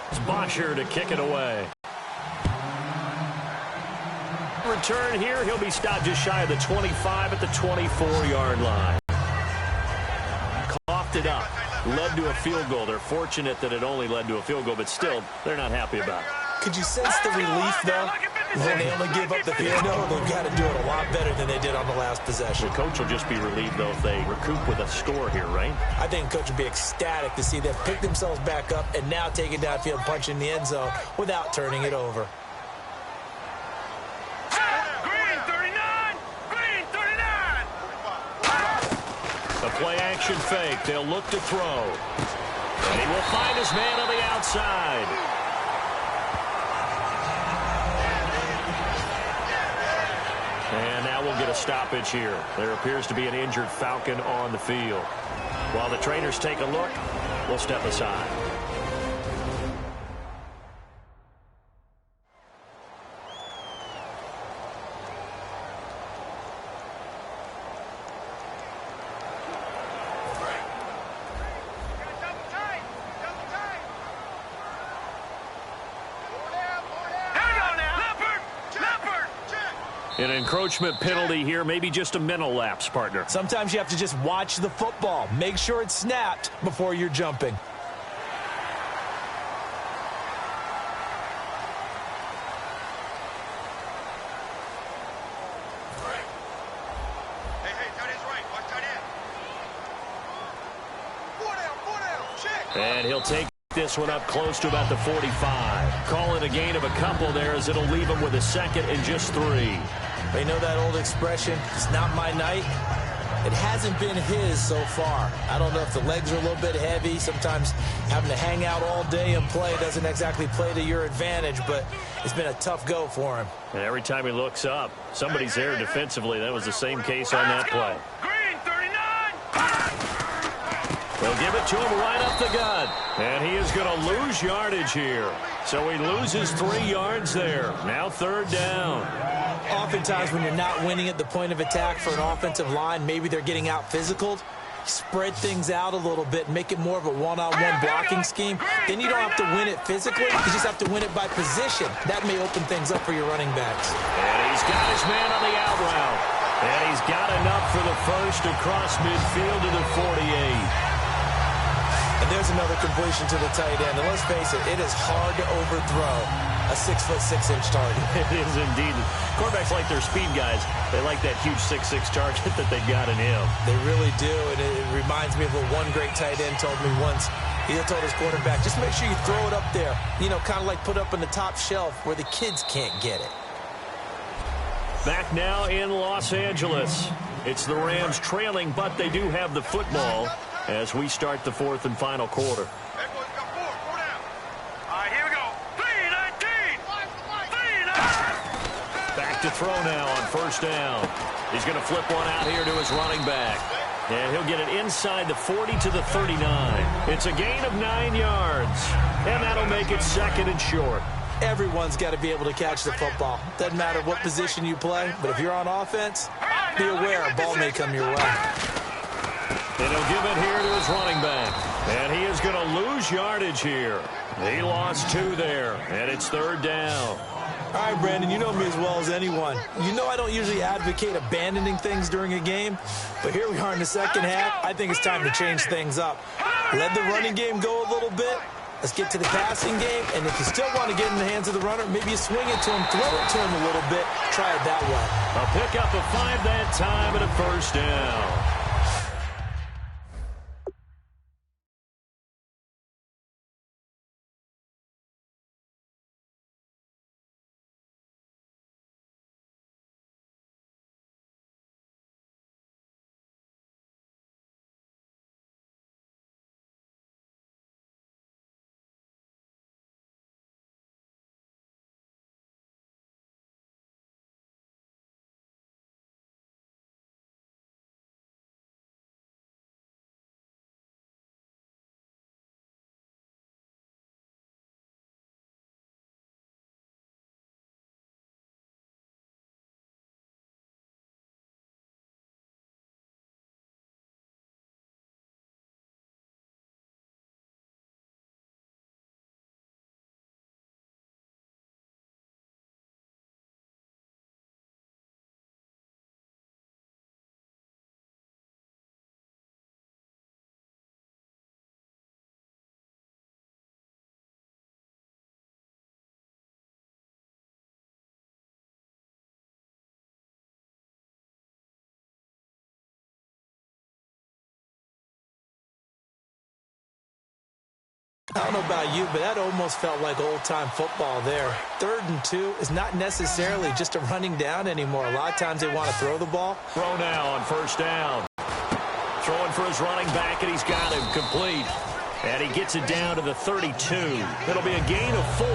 It's Bosher to kick it away. Return here. He'll be stopped just shy of the 25 at the 24-yard line. Coughed it up. Led to a field goal. They're fortunate that it only led to a field goal, but still, they're not happy about it. Could you sense the relief, though? When they only give up the field goal, they've got to do it a lot better than they did on the last possession. The coach will just be relieved, though, if they recoup with a score here, right? I think the coach would be ecstatic to see them pick themselves back up and now take it downfield, punch in the end zone without turning it over. Green 39! Green 39! A play-action fake. They'll look to throw. And he will find his man on the outside. And now we'll get a stoppage here. There appears to be an injured Falcon on the field. While the trainers take a look, we'll step aside. An encroachment penalty here, maybe just a mental lapse, partner. Sometimes you have to just watch the football. Make sure it's snapped before you're jumping. And he'll take this one up close to about the 45. Call it a gain of a couple there as it'll leave him with a second and just 3. They know that old expression, it's not my night. It hasn't been his so far. I don't know if the legs are a little bit heavy. Sometimes having to hang out all day and play doesn't exactly play to your advantage, but it's been a tough go for him. And every time he looks up, somebody's there defensively. That was the same case on that play. Green 39! They'll give it to him right up the gut. And he is going to lose yardage here. So he loses 3 yards there. Now 3rd down. Oftentimes when you're not winning at the point of attack for an offensive line, maybe they're getting out physical. Spread things out a little bit, make it more of a one-on-one blocking scheme. Then you don't have to win it physically. You just have to win it by position. That may open things up for your running backs. And he's got his man on the out route. And he's got enough for the first across midfield to the 48. And there's another completion to the tight end. And let's face it, it is hard to overthrow a 6'6" target. It is indeed. Quarterbacks like their speed guys. They like that huge 6'6" target that they got in him. They really do, and it reminds me of what one great tight end told me once. He told his quarterback, just make sure you throw it up there. You know, kind of like put up on the top shelf where the kids can't get it. Back now in Los Angeles. It's the Rams trailing, but they do have the football as we start the 4th and final quarter. Back to throw now on 1st down. He's going to flip one out here to his running back. And he'll get it inside the 40 to the 39. It's a gain of 9 yards. And that'll make it 2nd and short. Everyone's got to be able to catch the football. Doesn't matter what position you play, but if you're on offense, be aware a ball may come your way. And he'll give it here to his running back. And he is going to lose yardage here. He lost 2 there, and it's 3rd down. All right, Brandon, you know me as well as anyone. You know I don't usually advocate abandoning things during a game, but here we are in the second half. I think it's time to change things up. Let the running game go a little bit. Let's get to the passing game, and if you still want to get in the hands of the runner, maybe you swing it to him, throw it to him a little bit, try it that way. A pickup of 5 that time and a 1st down. I don't know about you, but that almost felt like old-time football there. 3rd and 2 is not necessarily just a running down anymore. A lot of times they want to throw the ball. Throw now on 1st down. Throwing for his running back, and he's got him complete. And he gets it down to the 32. It'll be a gain of 4,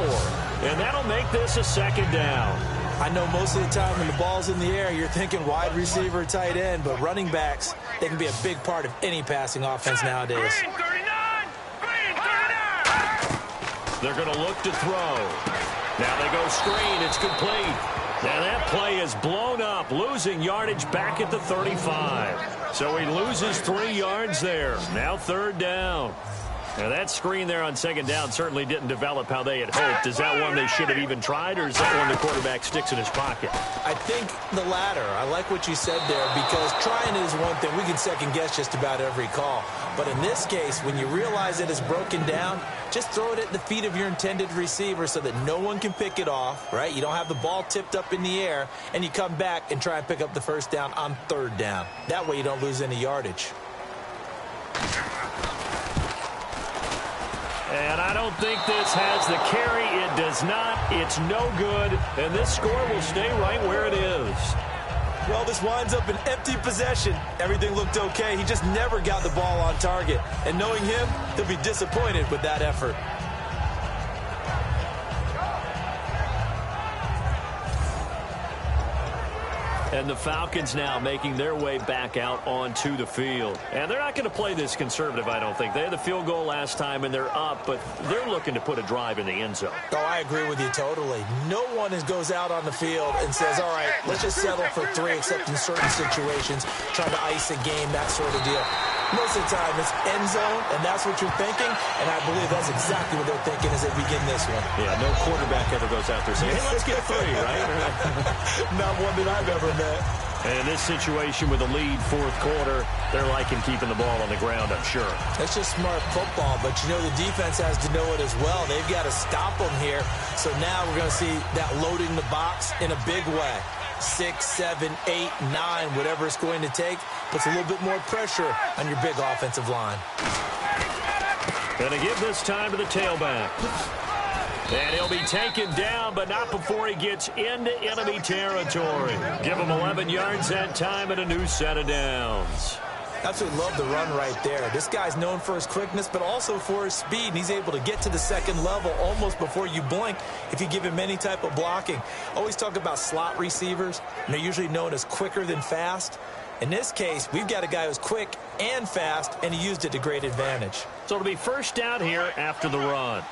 and that'll make this a 2nd down. I know most of the time when the ball's in the air, you're thinking wide receiver, tight end, but running backs, they can be a big part of any passing offense nowadays. Green 39! Green 39! They're going to look to throw. Now they go screen. It's complete. Now that play is blown up, losing yardage back at the 35. So he loses 3 yards there. Now 3rd down. Now that screen there on 2nd down certainly didn't develop how they had hoped. Is that one they should have even tried, or is that one the quarterback sticks in his pocket? I think the latter. I like what you said there, because trying is one thing. We can second guess just about every call. But in this case, when you realize it is broken down, just throw it at the feet of your intended receiver so that no one can pick it off, right? You don't have the ball tipped up in the air, and you come back and try and pick up the 1st down on 3rd down. That way you don't lose any yardage. And I don't think this has the carry. It does not. It's no good. And this score will stay right where it is. Well, this winds up an empty possession. Everything looked okay. He just never got the ball on target. And knowing him, he'll be disappointed with that effort. And the Falcons now making their way back out onto the field. And they're not going to play this conservative, I don't think. They had the field goal last time, and they're up, but they're looking to put a drive in the end zone. Oh, I agree with you totally. No one goes out on the field and says, all right, let's just settle for 3, except in certain situations, trying to ice a game, that sort of deal. Most of the time, it's end zone, and that's what you're thinking, and I believe that's exactly what they're thinking as they begin this one. Yeah, no quarterback ever goes out there saying, hey, let's get 3, right? Not one that I've ever met. And in this situation with a lead 4th quarter, they're liking keeping the ball on the ground, I'm sure. That's just smart football, but you know the defense has to know it as well. They've got to stop them here. So now we're going to see that loading the box in a big way. 6, 7, 8, 9, whatever it's going to take, puts a little bit more pressure on your big offensive line. Going to give this time to the tailback. And he'll be taken down, but not before he gets into enemy territory. Give him 11 yards that time and a new set of downs. Absolutely love the run right there. This guy's known for his quickness, but also for his speed, and he's able to get to the 2nd level almost before you blink if you give him any type of blocking. Always talk about slot receivers, and they're usually known as quicker than fast. In this case, we've got a guy who's quick and fast, and he used it to great advantage. So it'll be 1st down here after the run.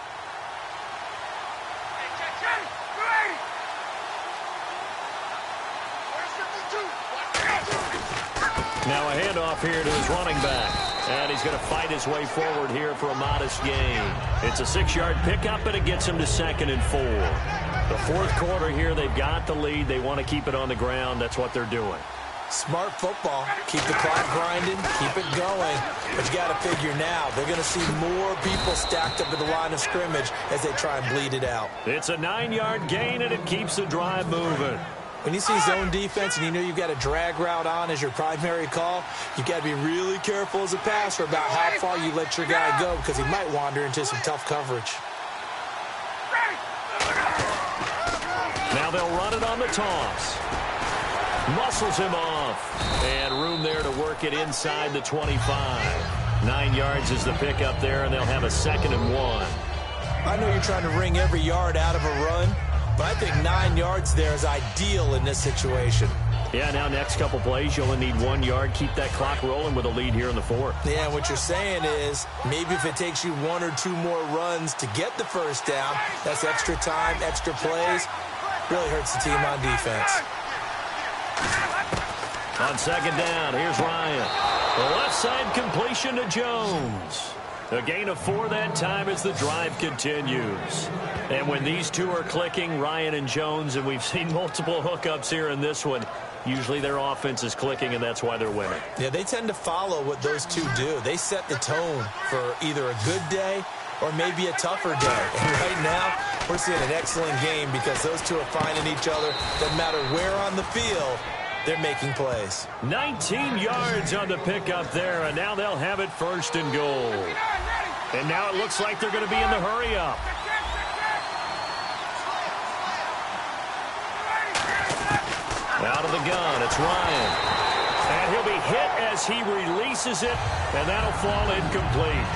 Now a handoff here to his running back. And he's going to fight his way forward here for a modest gain. It's a 6-yard pickup, and it gets him to 2nd and 4. The 4th quarter here, they've got the lead. They want to keep it on the ground. That's what they're doing. Smart football. Keep the clock grinding. Keep it going. But you got to figure now, they're going to see more people stacked up at the line of scrimmage as they try and bleed it out. It's a 9-yard gain, and it keeps the drive moving. When you see zone defense and you know you've got a drag route on as your primary call, you've got to be really careful as a passer about how far you let your guy go, because he might wander into some tough coverage. Now they'll run it on the toss. Muscles him off. And room there to work it inside the 25. 9 yards is the pickup there, and they'll have a 2nd and 1. I know you're trying to wring every yard out of a run, but I think 9 yards there is ideal in this situation. Yeah, now next couple plays, you only need 1 yard. Keep that clock rolling with a lead here in the 4th. Yeah, what you're saying is maybe if it takes you 1 or 2 more runs to get the 1st down, that's extra time, extra plays. Really hurts the team on defense. On 2nd down, here's Ryan. The left side completion to Jones. A gain of 4 that time as the drive continues. And when these two are clicking, Ryan and Jones, and we've seen multiple hookups here in this one, usually their offense is clicking, and that's why they're winning. Yeah, they tend to follow what those two do. They set the tone for either a good day or maybe a tougher day. And right now, we're seeing an excellent game because those two are finding each other. Doesn't matter where on the field, they're making plays. 19 yards on the pickup there, and now they'll have it 1st and goal. And now it looks like they're going to be in the hurry-up. Out of the gun, it's Ryan. And he'll be hit as he releases it, and that'll fall incomplete.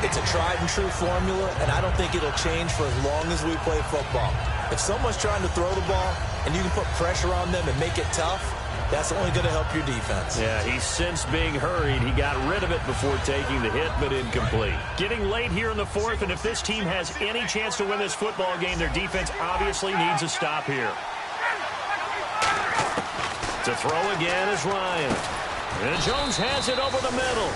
It's a tried-and-true formula, and I don't think it'll change for as long as we play football. If someone's trying to throw the ball and you can put pressure on them and make it tough, that's only going to help your defense. Yeah, he's since being hurried. He got rid of it before taking the hit, but incomplete. Getting late here in the fourth, and if this team has any chance to win this football game, their defense obviously needs a stop here. To throw again is Ryan. And Jones has it over the middle.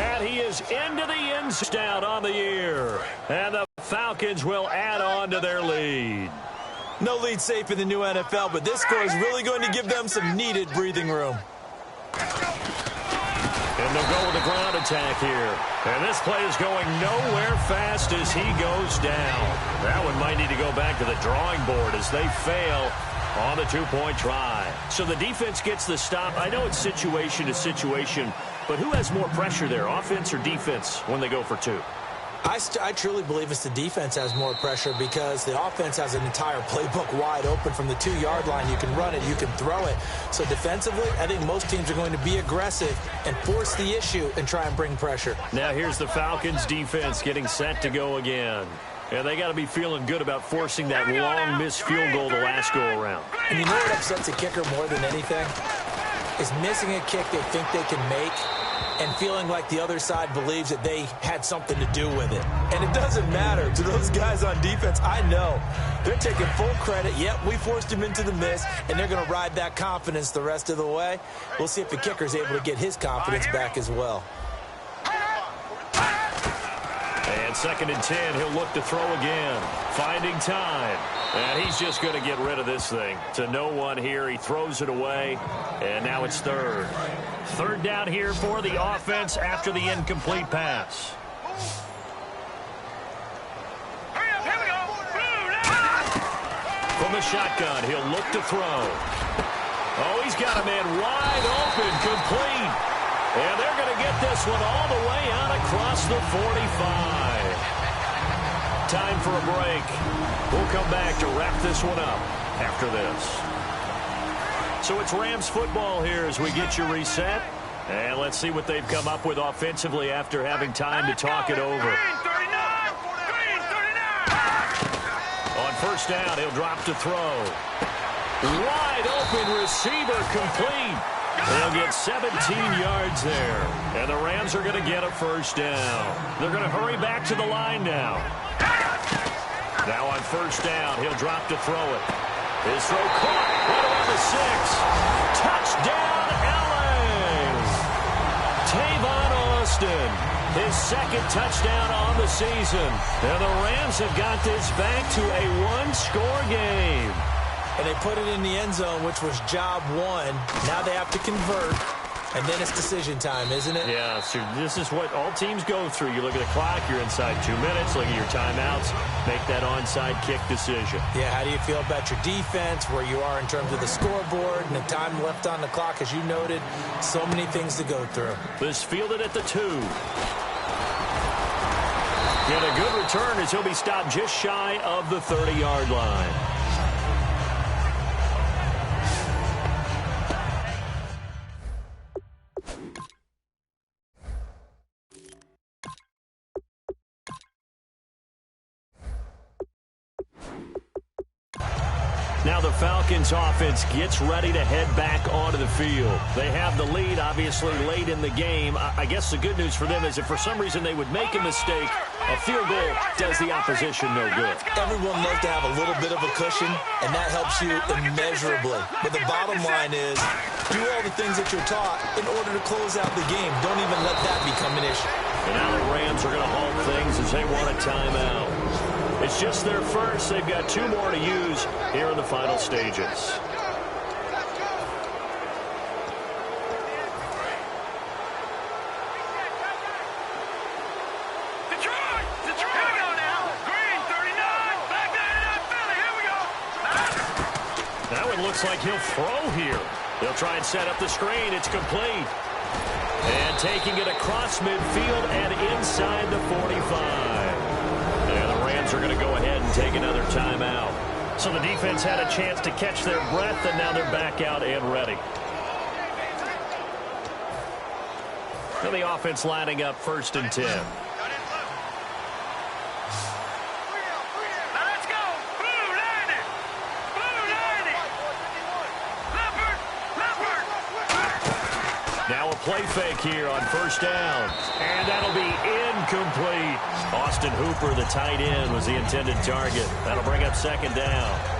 And he is into the end zone on the year. And the Falcons will add on to their lead. No lead safe in the new NFL, but this score is really going to give them some needed breathing room. And they'll go with the ground attack here. And this play is going nowhere fast as he goes down. That one might need to go back to the drawing board as they fail on the two-point try. So the defense gets the stop. I know it's situation to situation, but who has more pressure there, offense or defense, when they go for two? I truly believe it's the defense has more pressure because the offense has an entire playbook wide open from the 2-yard line. You can run it, you can throw it. So defensively, I think most teams are going to be aggressive and force the issue and try and bring pressure. Now here's the Falcons defense getting set to go again. And they got to be feeling good about forcing that long missed field goal the last go-around. And you know what upsets a kicker more than anything? Is missing a kick they think they can make and feeling like the other side believes that they had something to do with it. And it doesn't matter. To those guys on defense, I know. They're taking full credit. Yep, we forced him into the miss, and they're going to ride that confidence the rest of the way. We'll see if the kicker's able to get his confidence back as well. And 2nd and 10, he'll look to throw again. Finding time. And he's just going to get rid of this thing. To no one here. He throws it away. And now it's 3rd. 3rd down here for the offense after the incomplete pass. From the shotgun, he'll look to throw. Oh, he's got a man wide open, complete. And they're going to get this one all the way out across the 45. Time for a break. We'll come back to wrap this one up after this. So it's Rams football here as we get you reset. And let's see what they've come up with offensively after having time to talk it over. On 1st down, he'll drop to throw. Wide open receiver, complete. They'll get 17 yards there. And the Rams are going to get a 1st down. They're going to hurry back to the line now. Now on 1st down, he'll drop to throw it. His throw caught right around the 6. Touchdown, LA! Tavon Austin, his 2nd touchdown on the season. And the Rams have got this back to a 1-score game. And they put it in the end zone, which was job 1. Now they have to convert. And then it's decision time, isn't it? Yeah, so this is what all teams go through. You look at the clock, you're inside 2 minutes, look at your timeouts, make that onside kick decision. Yeah, how do you feel about your defense, where you are in terms of the scoreboard, and the time left on the clock, as you noted? So many things to go through. This fielded at the 2. Get a good return as he'll be stopped just shy of the 30-yard line. Now the Falcons offense gets ready to head back onto the field. They have the lead, obviously, late in the game. I guess the good news for them is if for some reason they would make a mistake, a field goal does the opposition no good. Everyone loves to have a little bit of a cushion, and that helps you immeasurably. But the bottom line is, do all the things that you're taught in order to close out the game. Don't even let that become an issue. And now the Rams are going to halt things as they want a timeout. It's just their first. They've got 2 more to use here in the final stages. Detroit! Here we go now. Green, 39. Back there, Philly. Here we go. That one looks like he'll throw here. They'll try and set up the screen. It's complete. And taking it across midfield and inside the 45. And the Rams are going to go ahead and take another timeout. So the defense had a chance to catch their breath, and now they're back out and ready. And the offense lining up 1st and 10. Now a play fake here on 1st down. And that'll be incomplete. Austin Hooper, the tight end, was the intended target. That'll bring up 2nd down.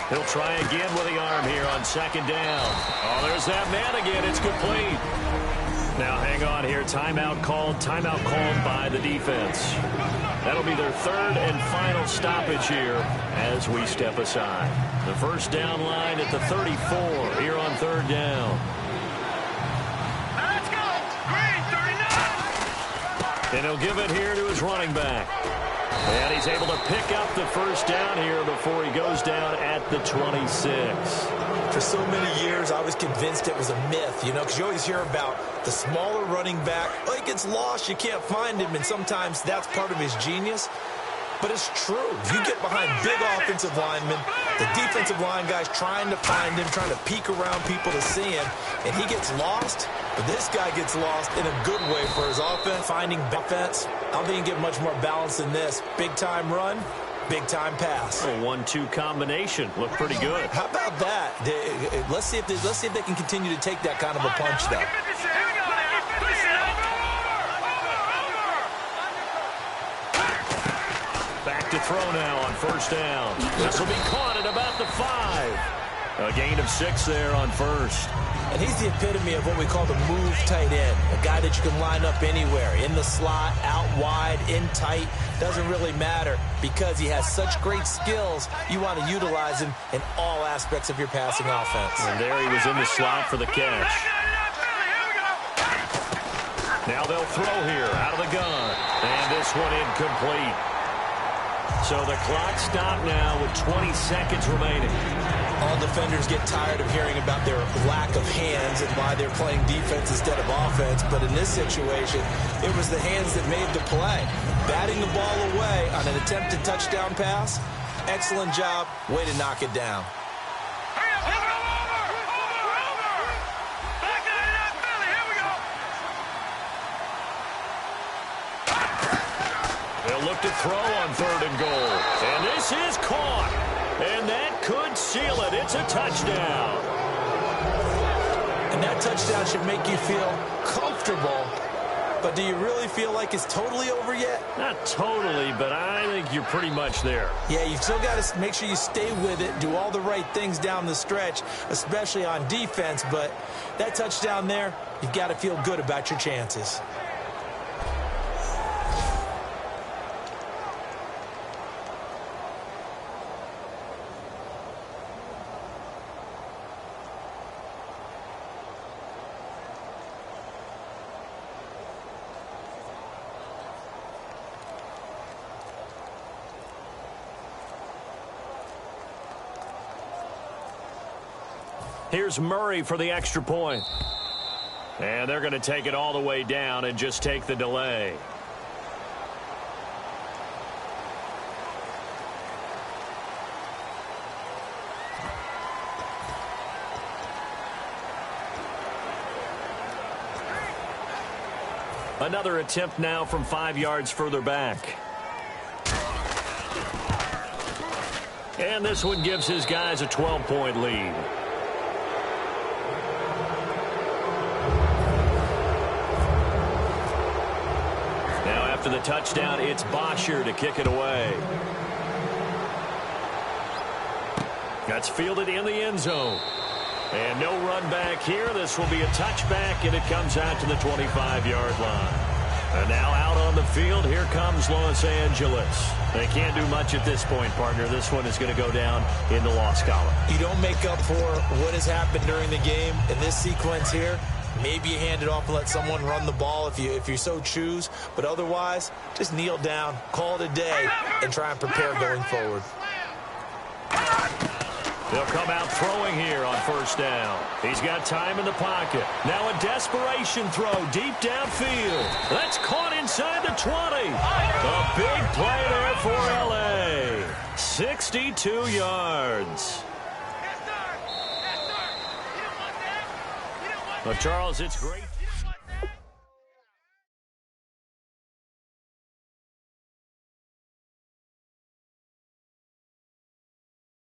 He'll try again with the arm here on 2nd down. Oh, there's that man again. It's complete. Now hang on here. Timeout called by the defense. That'll be their 3rd and final stoppage here as we step aside. The 1st down line at the 34 here on 3rd down. Let's go! Green, 39! And he'll give it here to his running back. And he's able to pick up the 1st down here before he goes down at the 26. For so many years, I was convinced it was a myth, because you always hear about the smaller running back. Oh, he gets lost, you can't find him, and sometimes that's part of his genius. But it's true. If you get behind big offensive linemen, the defensive line guy's trying to find him, trying to peek around people to see him, and he gets lost. But this guy gets lost in a good way for his offense, finding offense. I don't think you can get much more balance than this. Big-time run, big-time pass. A 1-2 combination. Looked pretty good. How about that? Let's see if they can continue to take that kind of a punch, though. Back to throw now on 1st down. This will be caught at about the 5. A gain of 6 there on 1st. And he's the epitome of what we call the move tight end. A guy that you can line up anywhere. In the slot, out wide, in tight. Doesn't really matter because he has such great skills. You want to utilize him in all aspects of your passing offense. And there he was in the slot for the catch. Now they'll throw here out of the gun. And this one incomplete. So the clock stopped now with 20 seconds remaining. All defenders get tired of hearing about their lack of hands and why they're playing defense instead of offense. But in this situation, it was the hands that made the play. Batting the ball away on an attempted touchdown pass. Excellent job. Way to knock it down. They'll look to throw on 3rd and goal. And this is caught. And that could seal it. It's a touchdown. And that touchdown should make you feel comfortable. But do you really feel like it's totally over yet? Not totally, but I think you're pretty much there. Yeah, you've still got to make sure you stay with it, do all the right things down the stretch, especially on defense. But that touchdown there, you've got to feel good about your chances. Here's Murray for the extra point. And they're going to take it all the way down and just take the delay. Another attempt now from 5 yards further back. And this one gives his guys a 12-point lead. After the touchdown, it's Bosher to kick it away. That's fielded in the end zone. And no run back here. This will be a touchback, and it comes out to the 25-yard line. And now out on the field, here comes Los Angeles. They can't do much at this point, partner. This one is going to go down in the loss column. You don't make up for what has happened during the game in this sequence here. Maybe you hand it off and let someone run the ball if you so choose. But otherwise, just kneel down, call it a day, and try and prepare going forward. They'll come out throwing here on first down. He's got time in the pocket. Now a desperation throw deep downfield. That's caught inside the 20. A big play there for L.A. 62 yards. Well, Charles, it's great.